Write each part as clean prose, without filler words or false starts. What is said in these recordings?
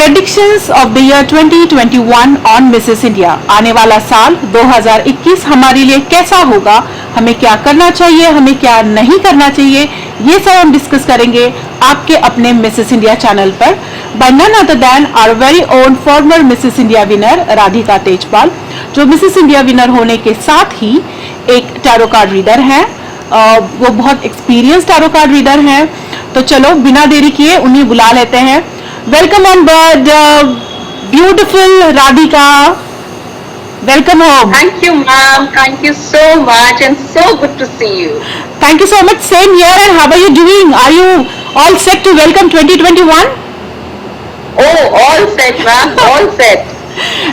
Predictions of the year 2021 on Mrs India. आने वाला साल 2021 हमारे लिए कैसा होगा, हमें क्या करना चाहिए, हमें क्या नहीं करना चाहिए, ये सब हम डिस्कस करेंगे आपके अपने मिसेस इंडिया चैनल पर by none other than our very own former Mrs India winner Radhika Tejpal, जो मिसेस इंडिया विनर होने के साथ ही एक टैरो कार्ड रीडर है। वो बहुत एक्सपीरियंस टैरो कार्ड रीडर हैं। तो चलो बिना देरी किए उन्हें बुला लेते हैं। Welcome on board beautiful Radhika, welcome home. Thank you, ma'am. Thank you so much, and so good to see you. Thank you so much. Same here. And how are you doing? Are you all set to welcome 2021? Oh, all set, ma'am. All set.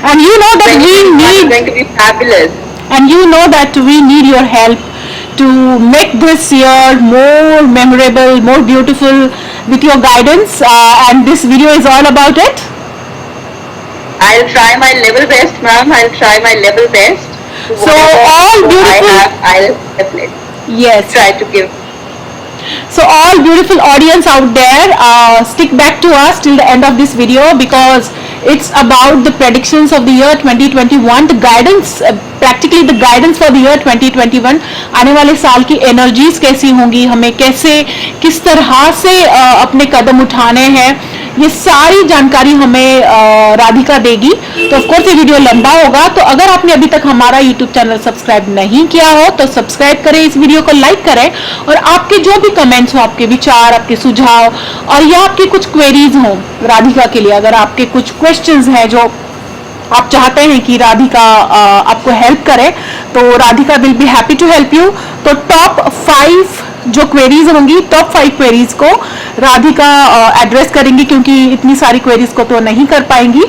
And you know that we 2021 is need, going to be fabulous. and you know that we need your help to make this year more memorable, more beautiful with your guidance. And this video is all about it. I'll try my level best, ma'am. I'll try my level best. So all beautiful. I'll definitely Yes. try to give. So all beautiful audience out there, stick back to us till the end of this video because it's about the predictions of the year 2021, the guidance, practically the guidance for the year 2021। आने वाले साल की energies कैसी होंगी, हमें कैसे किस तरह से अपने कदम उठाने हैं, ये सारी जानकारी हमें राधिका देगी। तो ऑफ कोर्स ये वीडियो लंबा होगा, तो अगर आपने अभी तक हमारा यूट्यूब चैनल सब्सक्राइब नहीं किया हो तो सब्सक्राइब करें, इस वीडियो को लाइक करें और आपके जो भी कमेंट्स हो, आपके विचार, आपके सुझाव और या आपकी कुछ क्वेरीज हो राधिका के लिए, अगर आपके कुछ क्वेश्चंस हैं जो आप चाहते हैं कि राधिका आपको हेल्प करे, तो Radhika will be happy to help you. तो टॉप 5 जो क्वेरीज होंगी, टॉप 5 क्वेरीज को राधिका एड्रेस करेंगी क्योंकि इतनी सारी क्वेरीज को तो नहीं कर पाएंगी।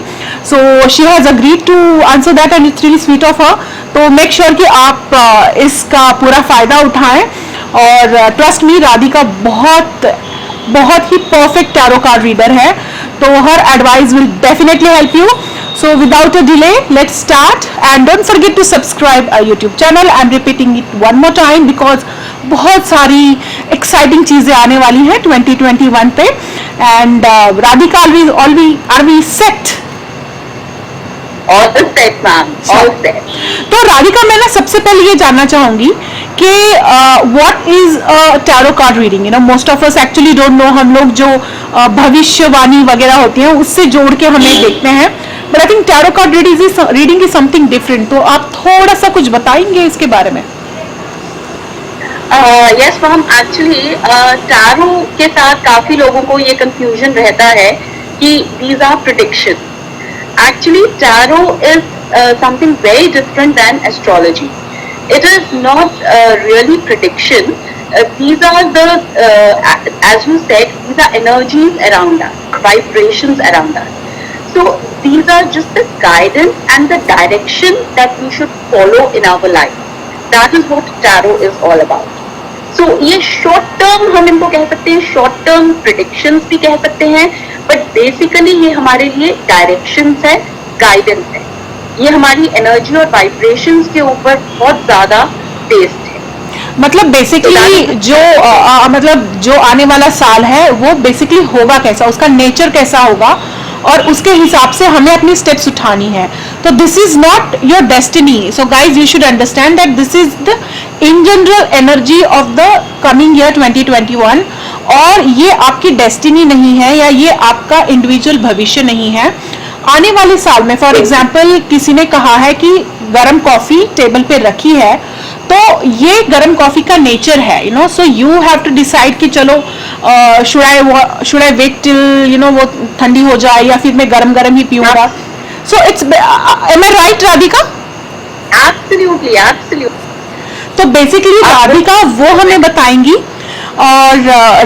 So she has agreed to answer that and it's really sweet of her. तो मेक श्योर कि आप इसका पूरा फायदा उठाएं और ट्रस्ट मी, राधिका बहुत ही परफेक्ट टैरो कार्ड रीडर है, तो हर advice will definitely help you. So without a delay, let's start and don't forget to subscribe our YouTube channel. I'm repeating it one more time because बहुत सारी exciting चीजें आने वाली हैं 2021 पे and Radhika, are we set? All set, ma'am. All set. तो राधिका, मैं ना सबसे पहले ये जानना चाहूंगी कि what is a tarot card reading? You know, most of us actually don't know। हम लोग जो भविष्यवाणी वगैरह होती हैं उससे जोड़ के हमें देखते हैं, but I think tarot card reading is something different। तो आप थोड़ा सा कुछ बताएंगे इसके बारे में? Yes, ma'am. Actually, टैरो के साथ काफी लोगों को ये कंफ्यूजन रहता है कि these are predictions. Actually, tarot is something very different than astrology. It is not really prediction. These are the, as you said, these are energies around us, vibrations around us. So these are just the guidance and the direction that we should follow in our life. That is what tarot is all about. So ये short term हम इनको कह सकते हैं, short term predictions भी कह सकते हैं, but basically ये हमारे लिए directions है, guidance है। ये हमारी energy और vibrations के ऊपर बहुत ज़्यादा based है। मतलब बेसिकली जो आने वाला साल है वो बेसिकली होगा कैसा, उसका नेचर कैसा होगा और उसके हिसाब से हमें अपनी स्टेप्स उठानी है। तो this is not your destiny. So guys, you should understand that this is the in general energy of the coming year 2021 और ये आपकी डेस्टिनी नहीं है या ये आपका इंडिविजुअल भविष्य नहीं है। आने वाले साल में फॉर एग्जाम्पल किसी ने कहा है कि गर्म कॉफी टेबल पे रखी है, तो ये गर्म कॉफी का नेचर है, you know. So you have to decide कि चलो should I wait till you know वो ठंडी हो जाए या फिर मैं गरम ही पीऊंगा। So it's, am I right Radhika? Absolutely, absolutely. तो बेसिकली राधिका वो हमें बताएंगी और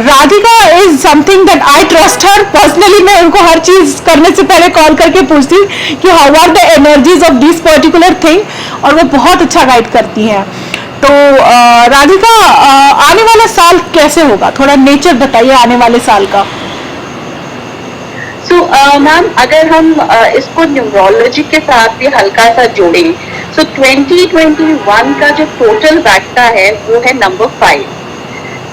Radhika is something that I trust her personally. मैं उनको हर चीज करने से पहले कॉल करके पूछती हूँ कि how are the energies of this particular thing और वो बहुत अच्छा गाइड करती हैं। तो राधिका, आने वाला साल कैसे होगा, थोड़ा नेचर बताइए आने वाले साल का। So मैम, अगर हम इसको न्यूमरोलॉजी के साथ भी हल्का सा जोड़ें, so 2021 का जो टोटल बैठता है वो है number 5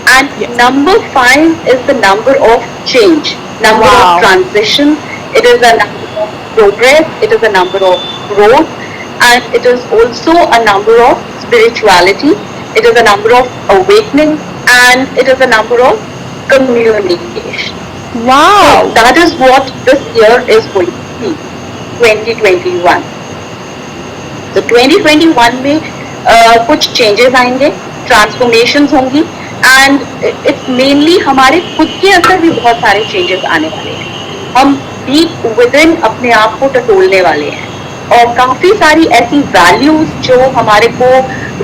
and number 5 is the number of change, number of transition, it is a number of progress, it is a number of growth, and it is also a number of spirituality, it is a number of awakening, and it is a number of communication. Wow. That is what this year is going to be, 2021. तो 2021 में कुछ changes आएंगे, transformations होंगी, and it's mainly हमारे खुद के अंदर भी बहुत सारे चेंजेस आने वाले हैं. हम डीप विद इन अपने आप को टटोलने वाले हैं, और काफी सारी ऐसी वैल्यूज जो हमारे को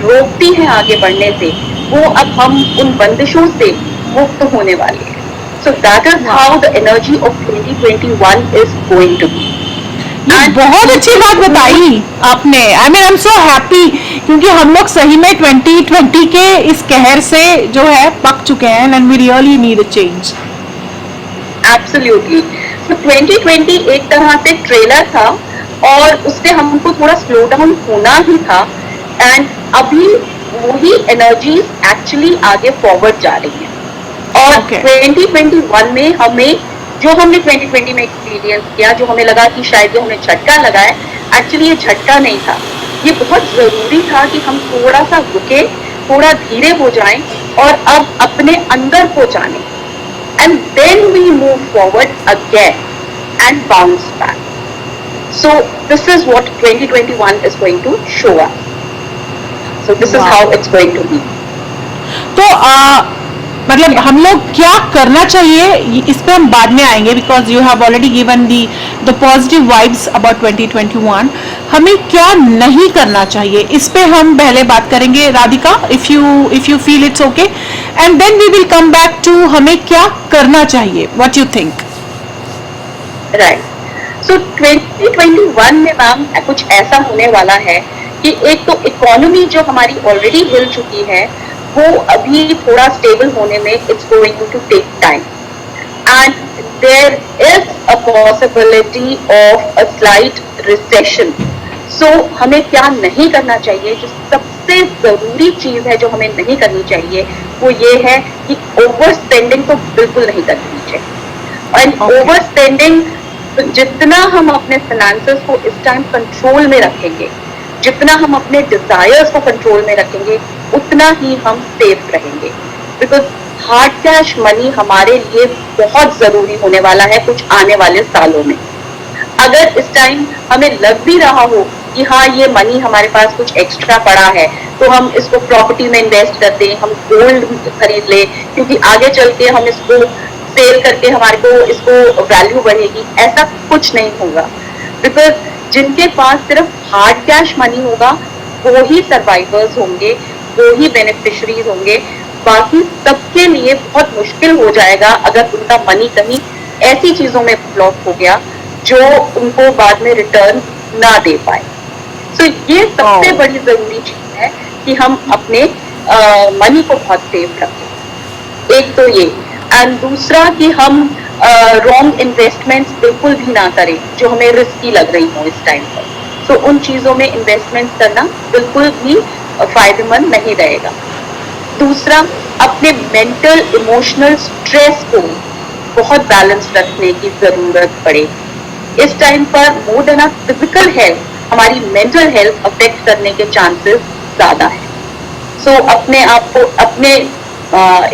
रोकती हैं आगे बढ़ने से, वो अब हम उन बंदिशों से मुक्त होने वाले हैं. So that is how the energy of 2021 is going to be. ये बहुत अच्छी बात बताई आपने. I mean I am so happy, क्योंकि हम लोग सही में 2020 के इस कहर से जो है पक चुके हैं, and we really need a change. Absolutely. तो 2020 एक तरह से ट्रेलर था, और उससे हमको थोड़ा स्लो डाउन होना ही था, एंड अभी वही एनर्जीज एक्चुअली आगे फॉरवर्ड जा रही है. और 2021 में हमें जो हमने 2020 में एक्सपीरियंस किया, जो हमें लगा कि शायद ये हमें झटका लगा है, एक्चुअली ये झटका नहीं था. ये बहुत जरूरी था कि हम थोड़ा सा रुके, थोड़ा धीरे हो जाएं, और अब अपने अंदर को जाने, and then we move forward again and bounce back. So this is what 2021 is going to show us. So this is how it's going to be. तो मतलब हम लोग क्या करना चाहिए, इस पे हम बाद में आएंगे, because you have already given the positive vibes about 2021. हमें क्या नहीं करना चाहिए, इस पे हम पहले बात करेंगे. Radhika, if you feel it's okay, and then we will come back to हमें क्या करना चाहिए. What you think? Right. So 2021 में मैम कुछ ऐसा होने वाला है कि एक तो इकोनॉमी जो हमारी ऑलरेडी हिल चुकी है, वो अभी थोड़ा स्टेबल होने में it's going to take time, and there is a possibility of a slight recession. So हमें क्या नहीं करना चाहिए, जो सबसे जरूरी चीज है जो हमें नहीं करनी चाहिए, वो ये है कि ओवर स्पेंडिंग तो बिल्कुल नहीं करनी चाहिए. एंड ओवर स्पेंडिंग, जितना हम अपने फाइनेंसेस को इस टाइम कंट्रोल में रखेंगे, जितना हम अपने डिजायर्स को कंट्रोल में रखेंगे, उतना ही हम सेफ रहेंगे. बिकॉज हार्ड कैश मनी हमारे लिए बहुत जरूरी होने वाला है कुछ आने वाले सालों में. अगर इस टाइम हमें लग भी रहा हो कि हाँ ये मनी हमारे पास कुछ एक्स्ट्रा पड़ा है, तो हम इसको प्रॉपर्टी में इन्वेस्ट कर दें, हम गोल्ड खरीद ले, क्योंकि आगे चल के हम इसको सेल करके हमारे को इसको वैल्यू बढ़ेगी, ऐसा कुछ नहीं होगा. बिकॉज जिनके पास सिर्फ हार्ड कैश मनी होगा, वो ही सर्वाइवर्स होंगे, वो ही बेनिफिशरीज होंगे. बाकी सबके लिए बहुत मुश्किल हो जाएगा अगर उनका मनी कहीं ऐसी चीजों में ब्लॉक हो गया जो उनको बाद में रिटर्न ना दे पाए. सो ये सबसे बड़ी जरूरी चीज है कि हम अपने मनी को बहुत सेफ रखें. एक तो ये, एंड दूसरा कि हम रॉन्ग इन्वेस्टमेंट्स बिल्कुल भी ना करें जो हमें रिस्की लग रही हो इस टाइम पर. सो उन चीजों में इन्वेस्टमेंट्स करना बिल्कुल भी फायदेमंद नहीं रहेगा. दूसरा, अपने मेंटल इमोशनल स्ट्रेस को बहुत बैलेंस रखने की जरूरत पड़े. इस टाइम पर मोर देन फिजिकल हेल्थ, हमारी मेंटल हेल्थ अफेक्ट करने के चांसेस ज्यादा है. सो अपने आप को, अपने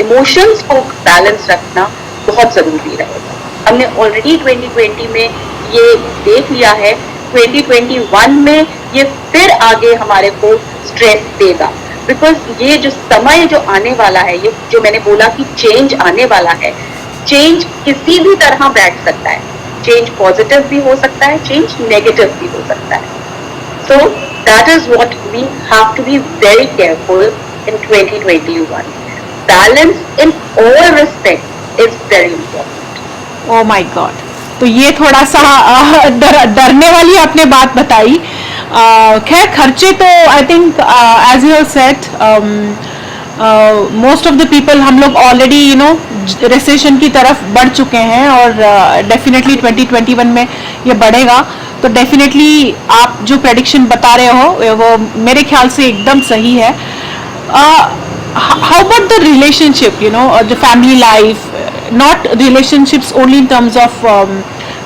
इमोशंस को बैलेंस रखना बहुत जरूरी रहेगा. हमने ऑलरेडी 2020 में ये देख लिया है, 2021 में ये फिर आगे हमारे को स्ट्रेस देगा. बिकॉज ये जो समय जो आने वाला है, ये जो मैंने बोला कि चेंज आने वाला है, चेंज किसी भी तरह बैठ सकता है. चेंज पॉजिटिव भी हो सकता है, चेंज नेगेटिव भी हो सकता है. So that is what we have to be very careful in 2021. Balance in all respect is very important. Oh my god. तो ये थोड़ा सा डरने वाली आपने बात बताई. खैर, खर्चे तो I think as you have said, most of the people, हम लोग ऑलरेडी रिसेशन की तरफ बढ़ चुके हैं, और डेफिनेटली 2021 में ये बढ़ेगा. तो डेफिनेटली आप जो प्रेडिक्शन बता रहे हो वो मेरे ख्याल से एकदम सही है. how about the relationship, the family life, not relationships only in terms of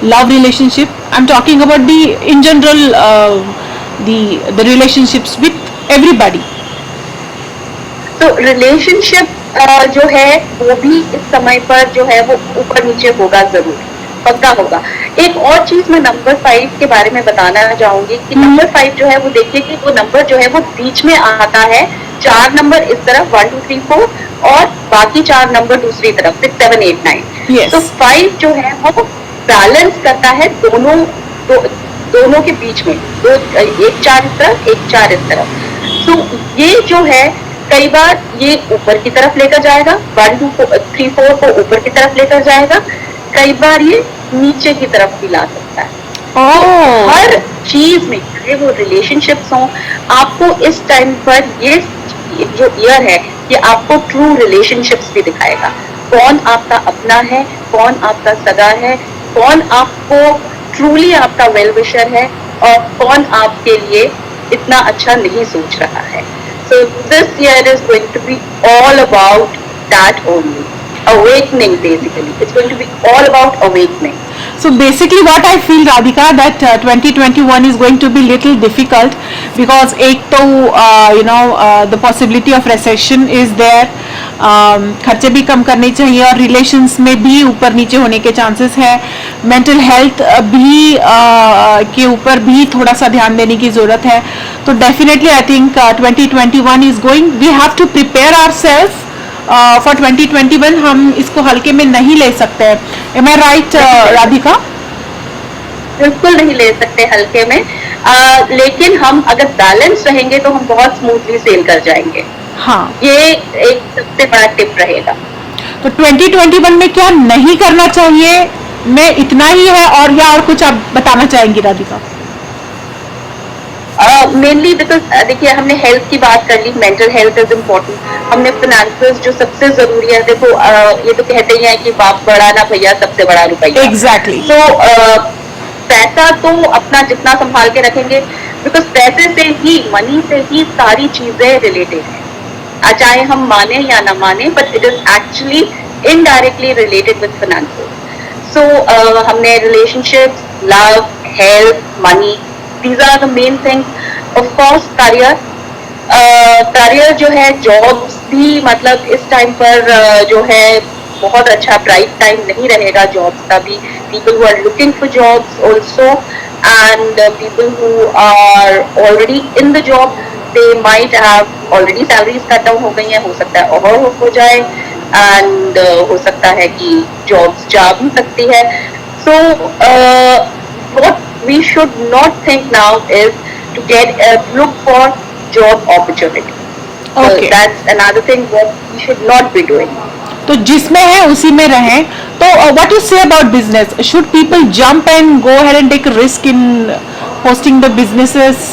love relationship. I'm talking about the in general the relationships with everybody. तो रिलेशनशिप जो है वो भी इस समय पर जो है वो ऊपर नीचे होगा, जरूर पक्का होगा. एक और चीज मैं नंबर 5 के बारे में बताना चाहूंगी कि नंबर 5 जो है वो देखिए कि वो नंबर जो है वो बीच में आता है. 4 नंबर इस तरफ 1 2 3 4 और बाकी 4 नंबर दूसरी तरफ 6 7 8 9. Yes. तो 5 जो है वो बैलेंस करता है दोनों के बीच में. एक 4 इस तरफ, एक 4 इस तरफ. तो ये जो है कई बार ये ऊपर की तरफ लेकर जाएगा, 1 2 3 4 को ऊपर की तरफ लेकर जाएगा. कई बार ये नीचे की तरफ भी ला सकता है. Oh. हर चीज में, चाहे वो रिलेशनशिप्स हो, आपको इस टाइम पर ये जो ईयर है ये आपको ट्रू रिलेशनशिप्स भी दिखाएगा. कौन आपका अपना है, कौन आपका सगा है, कौन आपको ट्रूली आपका वेल विशर है और कौन आपके लिए इतना अच्छा नहीं सोच रहा है. So this year is going to be all about that only. Awakening, basically. It's going to be all about awakening. So basically what I feel, Radhika, that 2021 is going to be little difficult because एक तो the possibility of recession is there. खर्चे भी कम करने चाहिए और relations में भी ऊपर नीचे होने के चांसेस है. मेंटल हेल्थ भी के ऊपर भी थोड़ा सा ध्यान देने की ज़रूरत है. तो definitely I think 2021 is going, we have to prepare ourself for 2021. हम इसको हल्के में नहीं ले सकते हैं. Am I right Radhika? बिल्कुल नहीं ले सकते हल्के में. लेकिन हम अगर बैलेंस रहेंगे तो हम बहुत स्मूथली सेल कर जाएंगे. हाँ, ये एक सबसे बड़ा टिप रहेगा. तो 2021 में क्या नहीं करना चाहिए, मैं इतना ही है और या और कुछ आप बताना चाहेंगी राधिका? मेनली बिकॉज देखिए हमने हेल्थ की बात कर ली, मेंटल हेल्थ इज इम्पोर्टेंट. हमने फाइनेंसेस जो सबसे जरूरी है, देखो ये तो कहते ही है कि बाप बड़ा ना भैया सबसे बड़ा रुपया. एग्जैक्टली. तो पैसा तो अपना जितना संभाल के रखेंगे, बिकॉज पैसे से ही, मनी से ही सारी चीजें रिलेटेड है. चाहे हम माने या ना माने, but it is actually indirectly related with finances. So हमने relationships, love, health, money, these are the main things. Of course career, career जो है, jobs भी मतलब इस टाइम पर जो है बहुत अच्छा ब्राइट टाइम नहीं रहेगा जॉब्स का भी. people who are looking for jobs also and people who are already in the job, they might have already salaries cut down हो गई हैं, हो सकता है और हो जाए, and हो सकता है कि jobs जा भी सकती है. So what we should not think now is to look for job opportunity. Okay. That's another thing what we should not be doing. तो जिसमें है उसी में रहें. तो what you say about business? Should people jump and go ahead and take a risk in hosting the businesses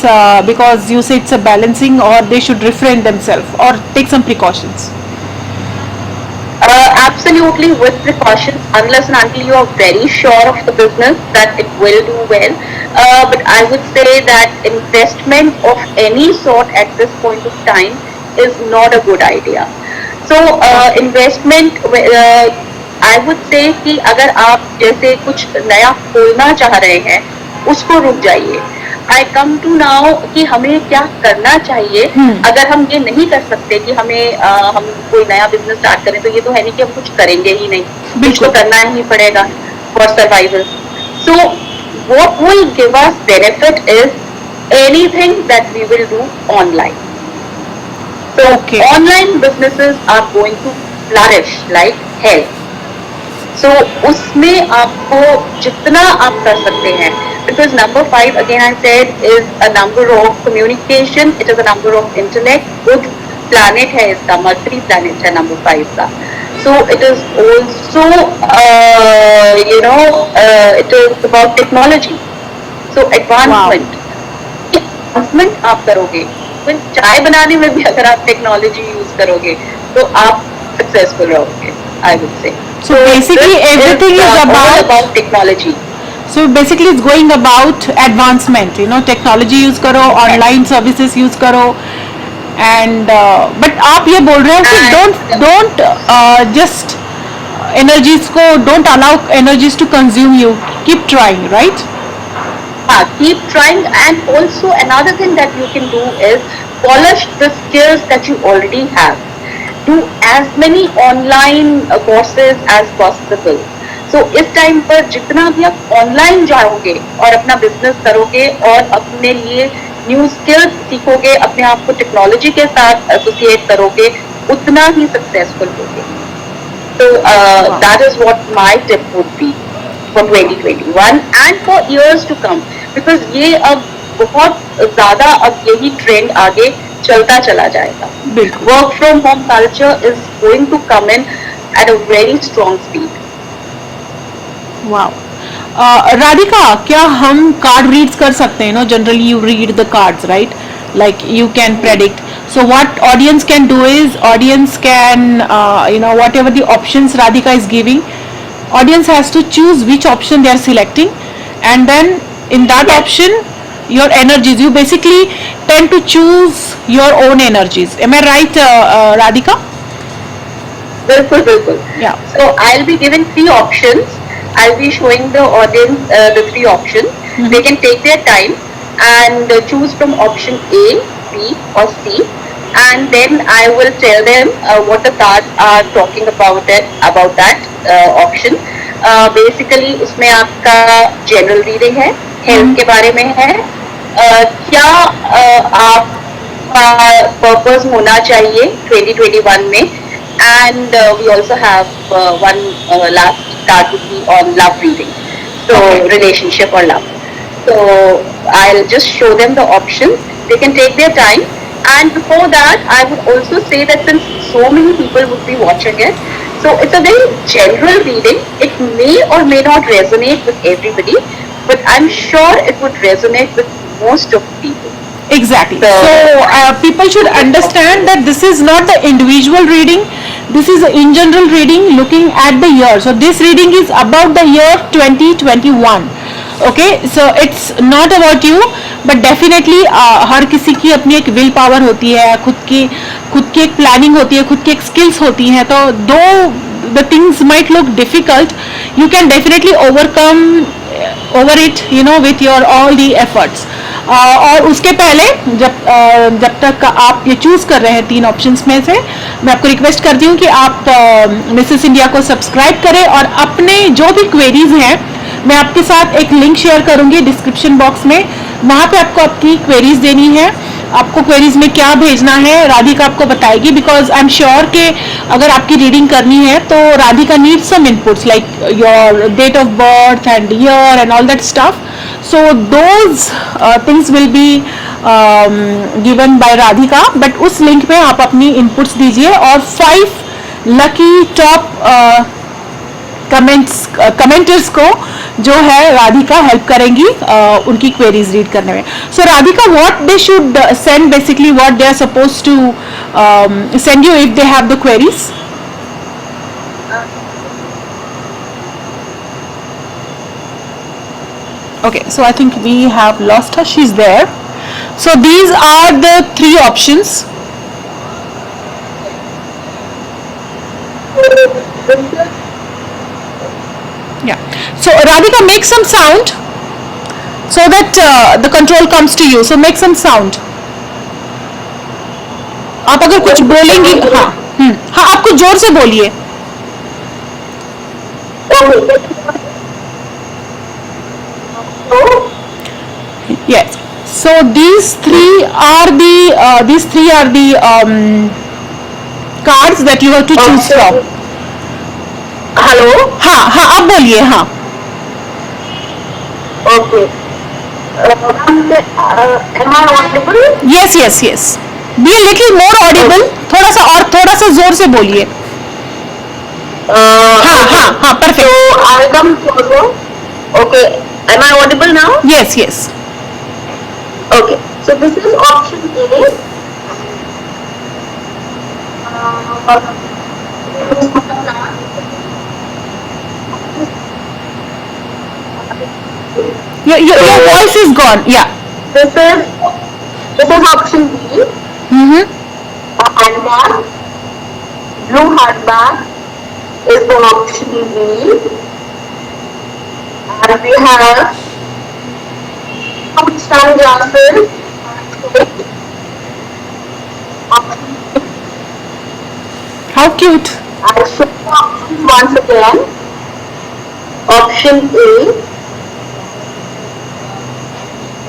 because you say it's a balancing, or they should refrain themselves or take some precautions? Absolutely with precautions, unless and until you are very sure of the business that it will do well. But I would say that investment of any sort at this point of time is not a good idea. So investment, I would say कि अगर आप जैसे कुछ नया खोलना चाह रहे हैं उसको रुक जाइए. I come to now कि हमें क्या करना चाहिए. अगर हम ये नहीं कर सकते कि हम कोई नया बिजनेस स्टार्ट करें, तो ये तो है नहीं कि हम कुछ करेंगे ही नहीं, कुछ तो करना ही पड़ेगा for survival. So what will give us benefit is anything that we will do online. So Okay. online businesses are going to flourish like hell. So उसमें आपको जितना आप कर सकते हैं, because number 5 again I said is a number of communication, it is a number of intellect. Good planet है इसका, Mercury planet है number 5 का. So it is also it is about technology. So advancement. Advancement आप करोगे, फिर चाय बनाने में भी अगर आप टेक्नोलॉजी यूज करोगे तो आप सक्सेसफुल रहोगे, I would say. So basically everything is all about about technology. So basically it's going about advancement, technology use करो, online services use करो, and but आप ये बोल रहे हो कि don't just energies को, don't allow energies to consume you, keep trying, right? Keep trying, and also another thing that you can do is polish the skills that you already have. Do as many online courses as possible. So इस time पर जितना भी आप online जाओगे और अपना business करोगे और अपने लिए न्यू स्किल्स सीखोगे, अपने आप को टेक्नोलॉजी के साथ एसोसिएट करोगे, उतना ही सक्सेसफुल होगे. So that is what my tip would be for 2021 and for years to come, because ये अब बहुत ज्यादा अब यही ट्रेंड आगे चलता चला जाएगा. Work from home culture is going to come in at a very strong speed. Wow. Radhika, क्या हम कार्ड रीड्स कर सकते हैं? No, generally you read the cards, right? Like you can predict. So what audience can do is, audience can whatever the options Radhika is giving, audience has to choose which option they are selecting, and then in that option your energies, you basically tend to choose your own energies. Am I right, Radhika? बिल्कुल बिल्कुल. Yeah. So I'll be giving 3 options. I'll be showing the audience the 3 options. They can take their time and choose from option A, B or C, and then I will tell them what the cards are talking about that option. Basically उसमें आपका general reading है, health के बारे में है, क्या आपका purpose होना चाहिए 2021 में, and we also have one last card would be on love reading, so relationship or love. So I'll just show them the options. They can take their time. And before that, I would also say that since so many people would be watching it, so it's a very general reading. It may or may not resonate with everybody, but I'm sure it would resonate with most of people. Exactly. So people should understand that this is not the individual reading. This is in general reading looking at the year. So this reading is about the year 2021. Okay, so it's not about you, but definitely हर किसी की अपनी एक will power होती है, खुद की एक planning होती है, खुद की एक स्किल्स होती हैं. तो दो the things might look difficult, you can definitely overcome over it, with your all the efforts. और उसके पहले जब तक आप ये चूज कर रहे हैं 3 ऑप्शंस में से, मैं आपको रिक्वेस्ट करती हूँ कि आप मिसेस इंडिया को सब्सक्राइब करें, और अपने जो भी क्वेरीज हैं मैं आपके साथ एक लिंक शेयर करूंगी डिस्क्रिप्शन बॉक्स में. वहां पे आपको आपकी क्वेरीज देनी है. आपको क्वेरीज में क्या भेजना है राधिका आपको बताएगी, बिकॉज आई एम श्योर कि अगर आपकी रीडिंग करनी है तो Radhika need some inputs like your date of birth and year and all that stuff. So those things will be given by Radhika, but उस लिंक में आप अपनी इनपुट्स दीजिए और 5 लकी टॉप कमेंटर्स को जो है राधिका हेल्प करेंगी उनकी क्वेरीज रीड करने में. So Radhika, what they should send, basically what they are suppose to send you if they have the queries. Okay, so I think we have lost her. She's there. So these are the 3 options. Yeah. So Radhika, make some sound so that the control comes to you. So make some sound. आप अगर कुछ बोलेंगी, हाँ आप कुछ जोर से बोलिए. Yes. So these three are the cards that you have to choose from. Hello. हाँ आप बोलिए. हाँ. Okay. Am I audible? Yes. Be a little more audible. थोड़ा सा जोर से बोलिए. हाँ, perfect. So I'll come closer. Okay. Am I audible now? Yes. Okay. So this is option A. Your voice is gone. Yeah. This is option B. Handbag, blue handbag, is the option B. And we have sun glasses. How cute. I'll show the options once again. Option A,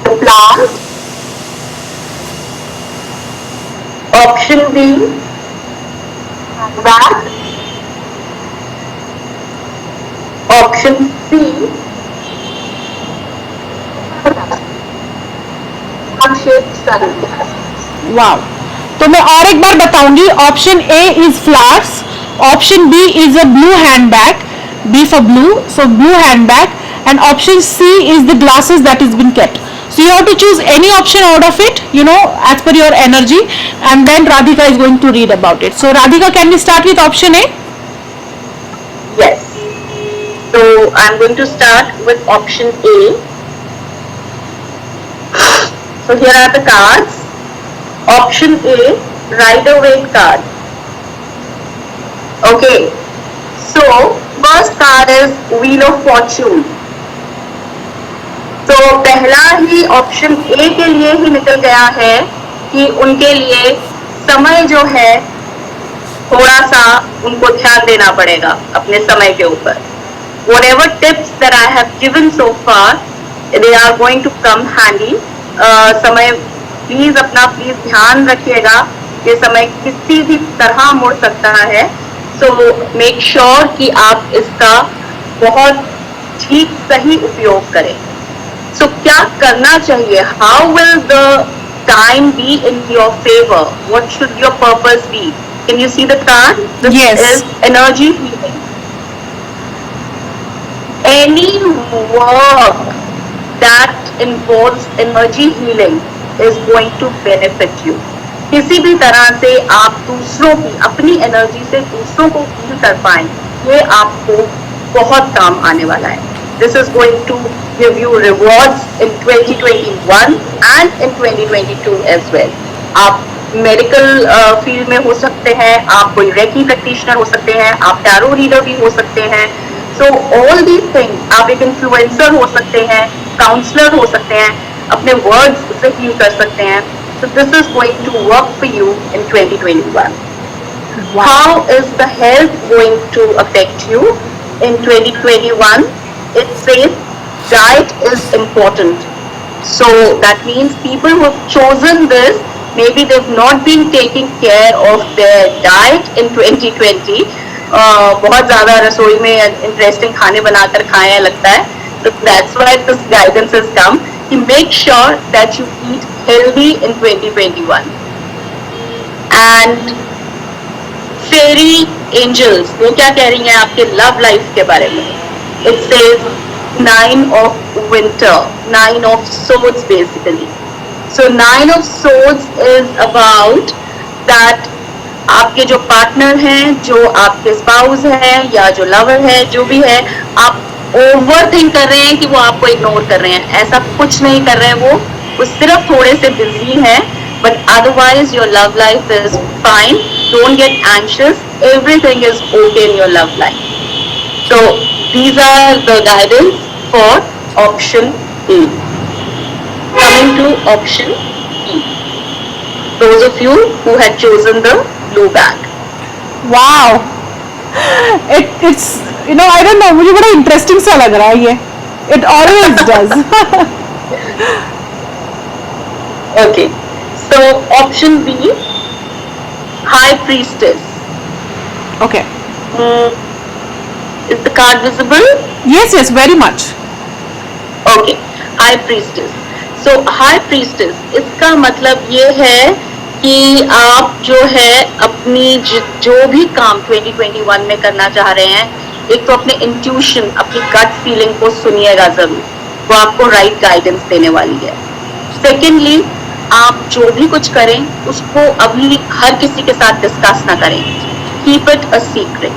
the plant. Option B, that. Option C, shaped sun. Wow. तो मैं और एक बार बताऊंगी. Option A is flowers, option B is a blue handbag, B for blue, so blue handbag, and option C is the glasses that is been kept. So you have to choose any option out of it, you know, as per your energy, and then Radhika is going to read about it. So Radhika, can we start with option A? Yes. So I'm going to start with option A. So here are the cards. Option A, Rider-Waite card. Okay. So first card is Wheel of Fortune. तो पहला ही option A के लिए ही निकल गया है कि उनके लिए समय जो है थोड़ा सा उनको ध्यान देना पड़ेगा अपने समय के ऊपर. Whatever tips that I have given so far, they are going to come handy. समय प्लीज ध्यान रखिएगा. ये समय किसी भी तरह मुड़ सकता है. So make sure कि आप इसका बहुत ठीक सही उपयोग करें. So क्या करना चाहिए? How will the time be in your favor? What should your purpose be? Can you see the card? This Yes. is energy healing. Any work that involves energy healing is going to benefit you. किसी भी तरह से आप दूसरों की अपनी energy से दूसरों को हील कर पाएं, ये आपको बहुत काम आने वाला है. This is going to give you rewards in 2021 and in 2022 as well. आप मेडिकल फील्ड में हो सकते हैं, आप कोई रेकी प्रैक्टिशनर हो सकते हैं, आप टैरो रीडर भी हो सकते हैं. So all these things, आप एक इन्फ्लुएंसर हो सकते हैं, काउंसलर हो सकते हैं, अपने वर्ड्स से हील कर सकते हैं. So this is going to work for you in 2021. Wow. How is the health going to affect you in 2021? It says diet is important. So that means people who have chosen this, maybe they've not been taking care of their diet in 2020. बहुत ज़्यादा रसोई में interesting खाने बनाकर खाए हैं लगता है. So that's why this guidance has come. To make sure that you eat healthy in 2021. And fairy angels, वो क्या कह रही हैं आपके love life के बारे में? It says 9 of winter, 9 of swords basically. So 9 of swords is about that आपके जो पार्टनर हैं, जो आपके स्पाउस हैं या जो लवर है, जो भी है, आप ओवर थिंक कर रहे हैं कि वो आपको इग्नोर कर रहे हैं. ऐसा कुछ नहीं कर रहे हैं. वो सिर्फ थोड़े से बिजी हैं, but otherwise your love life is fine. Don't get anxious. Everything is okay in your love life. So these are the guidance for option A. Coming to option B. Those of you who had chosen the blue bag. Wow. It's, you know, I don't know, मुझे बड़ा interesting सा लग रहा है ये. It always does. Okay. So option B, High Priestess. Okay. Is the card visible? Yes, yes, very much. Okay. High Priestess. So High Priestess, इसका मतलब ये है कि आप जो है अपनी जो भी काम 2021 में करना चाह रहे हैं, एक तो अपने इंट्यूशन, अपनी गट फीलिंग को सुनिएगा जरूर. वो आपको राइट गाइडेंस देने वाली है. सेकेंडली, आप जो भी कुछ करें उसको अभी हर किसी के साथ डिस्कस ना करें. Keep it a secret.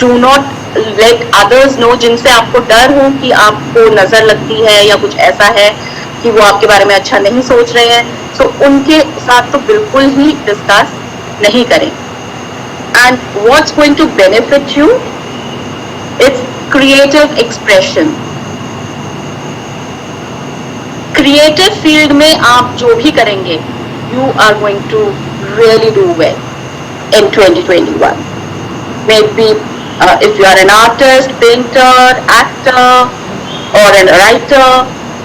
Do not let others know. जिनसे आपको डर हो कि आपको नजर लगती है या कुछ ऐसा है कि वो आपके बारे में अच्छा नहीं सोच रहे हैं, सो उनके साथ तो बिल्कुल ही डिस्कस नहीं करें. And what's going to benefit you It's creative expression. Creative field में आप जो भी करेंगे, you are going to really do well in 2021. Maybe if you are an artist, painter, actor or a writer,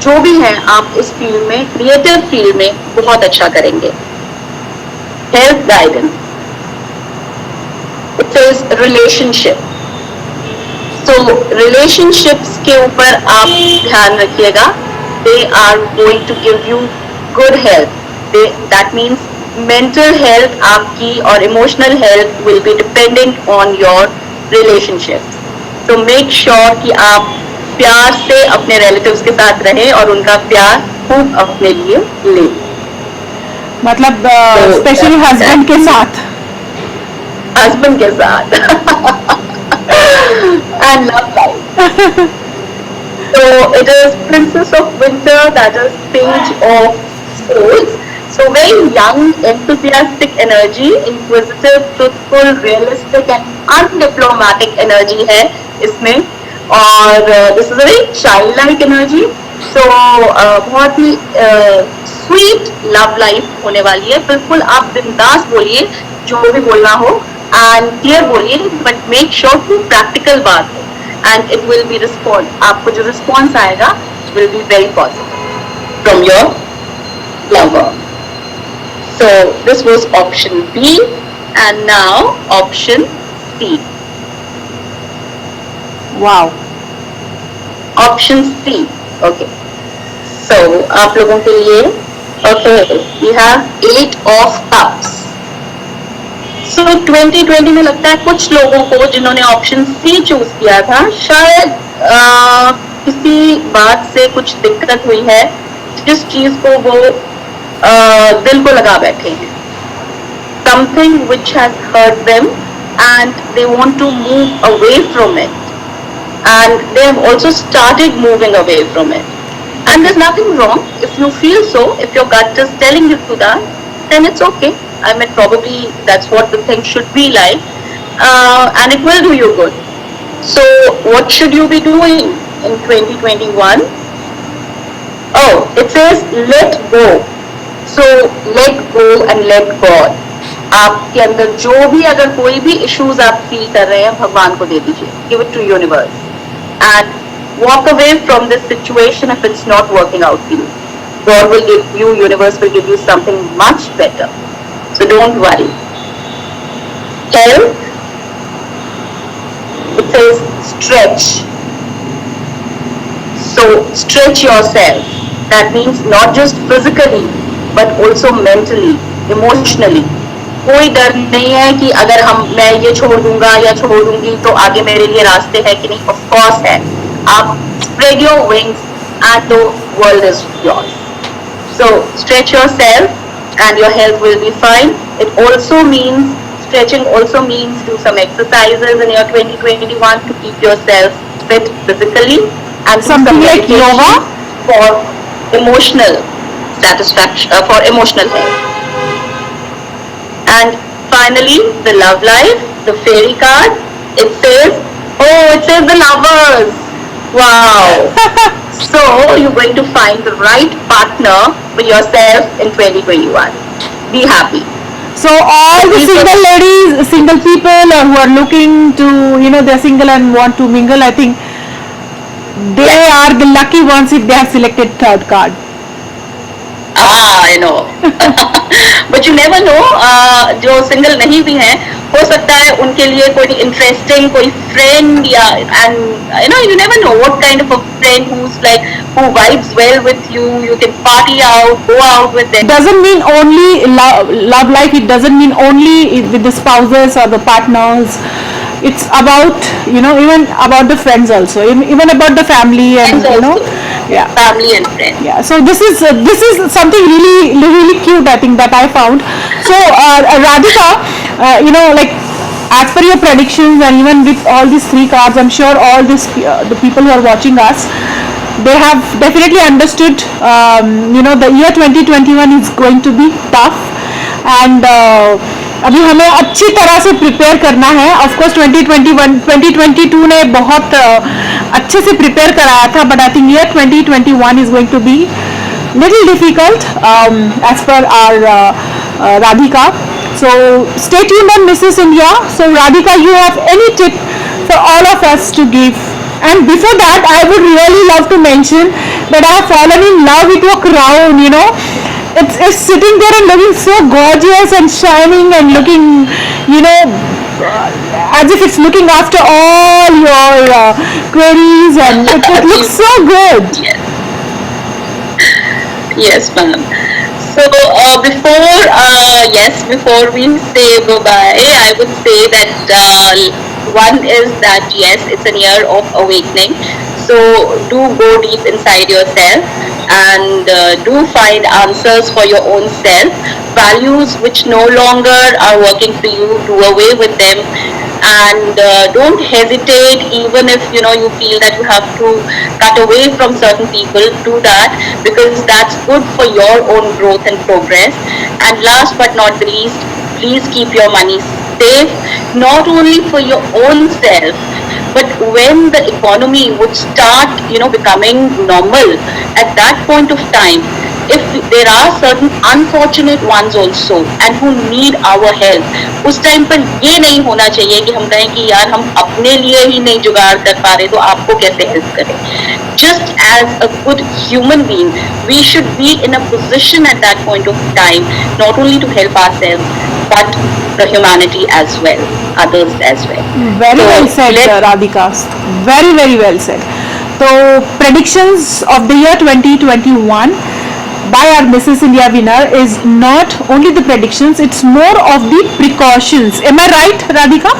जो भी है आप इस फील्ड में, क्रिएटिव फील्ड में बहुत अच्छा करेंगे. Health guidance. It says relationship. So relationships के ऊपर आप ध्यान रखिएगा. They are going to give you good health. That means mental health आपकी और emotional health will be dependent on your relationships. So make sure कि आप प्यार से अपने relatives के साथ रहें और उनका प्यार खूब अपने लिए लें. मतलब स्पेशली हस्बैंड के साथ. Husband के साथ. And love life. So it is Princess of Winter, that is Page of Swords. So very young, enthusiastic energy, inquisitive, truthful, realistic and undiplomatic energy है इसमें. और this is a very childlike energy. So बहुत ही sweet love life होने वाली है. बिल्कुल आप बिंदास बोलिए जो भी बोलना हो and clear बोलिए, but make sure कि practical बात हो. And it will be respond. आपको जो response आएगा will be very positive from your lover. So this was option B, and now option C. Wow. Option C. Okay. So आप लोगों के लिए, okay, we have 8 of Cups. So 2020 में लगता है कुछ लोगों को जिन्होंने ऑप्शन सी चूज किया था, शायद किसी बात से कुछ दिक्कत हुई है जिस चीज को वो दिल को लगा बैठे हैं. Something which has hurt them and they want to move away from it, and they have also started moving away from it. And there's nothing wrong if you feel so. If your gut is telling you to that, then it's okay. I mean, probably that's what the thing should be like, and it will do you good. So what should you be doing in 2021? Oh, it says let go. So let go and let God. आपके अंदर जो भी, अगर कोई भी issues आप feel कर रहे हैं, भगवान को दे दीजिए. Give it to universe and walk away from this situation if it's not working out for you. God will give you, universe will give you something much better. So don't worry. Health. It says stretch. So stretch yourself. That means not just physically, but also mentally, emotionally. कोई डर नहीं है कि अगर मैं ये छोड़ दूंगा या छोड़ दूंगी तो आगे मेरे लिए रास्ते हैं कि नहीं. Of course है. आप spread your wings and the world is yours. So stretch yourself and your health will be fine. It also means, stretching also means do some exercises in your 2021 to keep yourself fit physically, and something like yoga for emotional satisfaction, for emotional health. And finally, the love life, the fairy card. It says, oh, it says the lovers. Wow. So you're going to find the right partner for yourself in 2021. Be happy. So all the single ladies, single people who are looking to, they're single and want to mingle, I think they are the lucky ones if they have selected third card. I know. But you never know, जो single नहीं भी हैं, हो सकता है उनके लिए कोई interesting कोई friend या, and you never know what kind of a friend who vibes well with you. You can party out, go out with them. Doesn't mean only love life. It doesn't mean only with the spouses or the partners. It's about even about the friends also, even about the family and yeah, family and friends. Yeah, so this is something really cute, I think, that I found. So Radhika, like as per your predictions and even with all these 3 cards, I'm sure all this the people who are watching us, they have definitely understood the year 2021 is going to be tough, and अभी हमें अच्छी तरह से prepare करना है. Of course 2021 2022 ने बहुत अच्छे से प्रिपेयर कराया था, but I think year 2021 is going to be little difficult as per our Radhika. So stay tuned on Mrs. India. So Radhika, you have any tip for all of us to give? And before that, I would really love to mention that I have fallen in love with your crown. You know, it's sitting there and looking so gorgeous and shining and looking, you know, as if it's looking after all your queries, and it looks so good. Yes. Yes, ma'am. So before we say bye-bye, I would say that one is that yes, it's a year of awakening. So do go deep inside yourself and do find answers for your own self. Values which no longer are working for you, do away with them. And don't hesitate, even if you feel that you have to cut away from certain people. Do that, because that's good for your own growth and progress. And last but not the least, please keep your money safe, not only for your own self, but when the economy would start becoming normal, at that point of time, if there are certain unfortunate ones also and who need our help, उस time पर ये नहीं होना चाहिए कि हम कहें कि यार हम अपने लिए ही नहीं जुगाड़ कर पा रहे तो आपको कैसे हेल्प करें. Just as a good human being, we should be in a position at that point of time not only to help ourselves but the humanity as well, others as well. Very well said, Radhika. Very, very well said. So predictions of the year 2021 by our Mrs. India winner is not only the predictions, it's more of the precautions. Am I right, Radhika?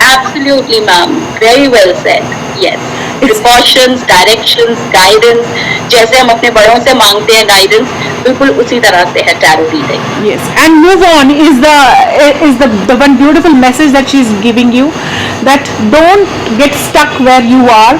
Absolutely, ma'am. Very well said. Yes. Precautions, directions, guidance. जैसे हम अपने बड़ों से मांगते हैं guidance, बिल्कुल उसी तरह से है tarot reading. Yes, and move on is the one beautiful message that she is giving you, that don't get stuck where you are.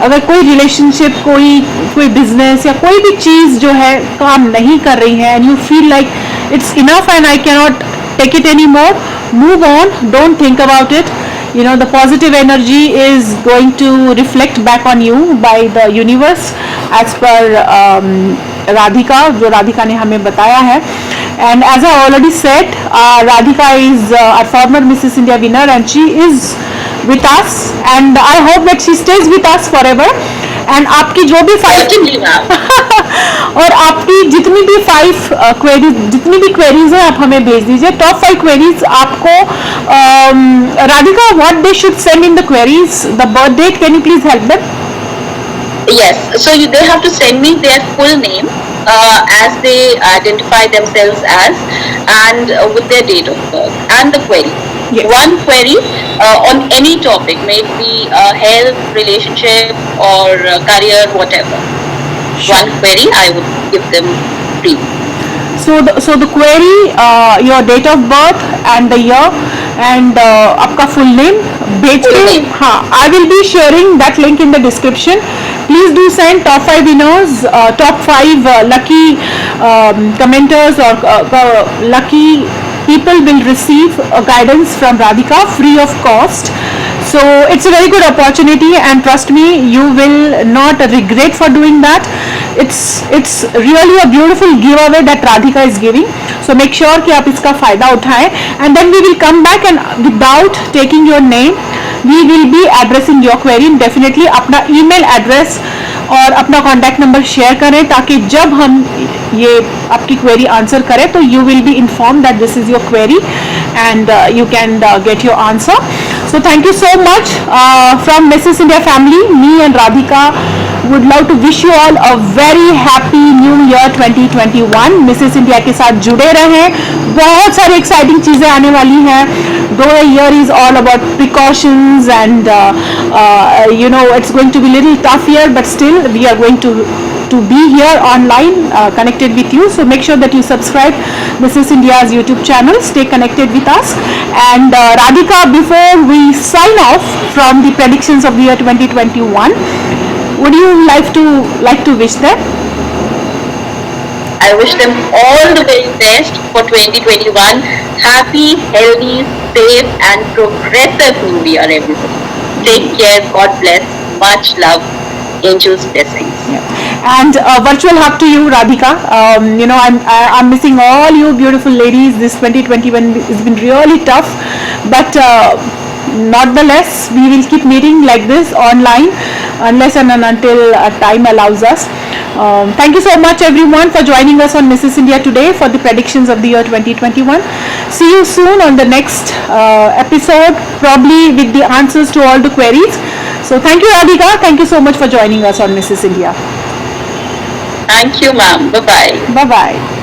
अगर कोई रिलेशनशिप, कोई बिजनेस या कोई भी चीज़ जो है काम नहीं कर रही है and you feel like it's enough and I cannot take it anymore, move on, don't think about it. The positive energy is going to reflect back on you by the universe as per Radhika, जो राधिका ने हमें बताया है. And as I already said, Radhika is our former Mrs. India winner and she is with us, and I hope that she stays with us forever. And आपकी जो भी और आपकी जितनी भी 5 क्वेरीज, जितनी भी क्वेरीज हैं आप हमें भेज दीजिए. टॉप 5 क्वेरीज आपको. Radhika, what they should send in the queries, the birth date, can you please help them? Yes, so they have to send me their full name as they identify themselves as, and with their date of birth and the query. Yes. One query on any topic, may it be health, relationship, or career, whatever. Sure. One query, I would give them free. So the query, your date of birth and the year and आपका full name भेज के, हाँ, I will be sharing that link in the description. Please do send top 5 winners, top 5 lucky commenters or lucky people will receive guidance from Radhika free of cost. So it's a very good opportunity, and trust me, you will not regret for doing that. It's really a beautiful giveaway that Radhika is giving. So make sure कि आप इसका फायदा उठाएं, and then we will come back and without taking your name, we will be addressing your query. Definitely अपना email address और अपना contact number share करें ताकि जब हम ये आपकी क्वेरी आंसर करें तो you will be inform that this is your query and you can get your answer. So thank you so much from Mrs. India family. Me and Radhika would love to wish you all a very happy new year 2021. Mrs. India के साथ जुड़े रहें, बहुत सारी exciting चीज़ें आने वाली हैं. Though the year is all about precautions and it's going to be little tough year, but still we are going to be here online connected with you. So make sure that you subscribe Mrs. India's YouTube channel. Stay connected with us. And Radhika, before we sign off from the predictions of the year 2021, would you like to wish them? I wish them all the very best for 2021. happy, healthy, safe, and progressive new year, everyone. Take care. God bless. Much love. Angels' blessings. Yeah. And virtual hug to you, Radhika. I'm missing all you beautiful ladies. This 2021 has been really tough, but not the less, we will keep meeting like this online unless and until time allows us. Thank you so much everyone for joining us on Mrs. India today for the predictions of the year 2021. See you soon on the next episode, probably with the answers to all the queries. So thank you, Radhika. Thank you so much for joining us on Mrs. India. Thank you, ma'am. Bye-bye. Bye-bye.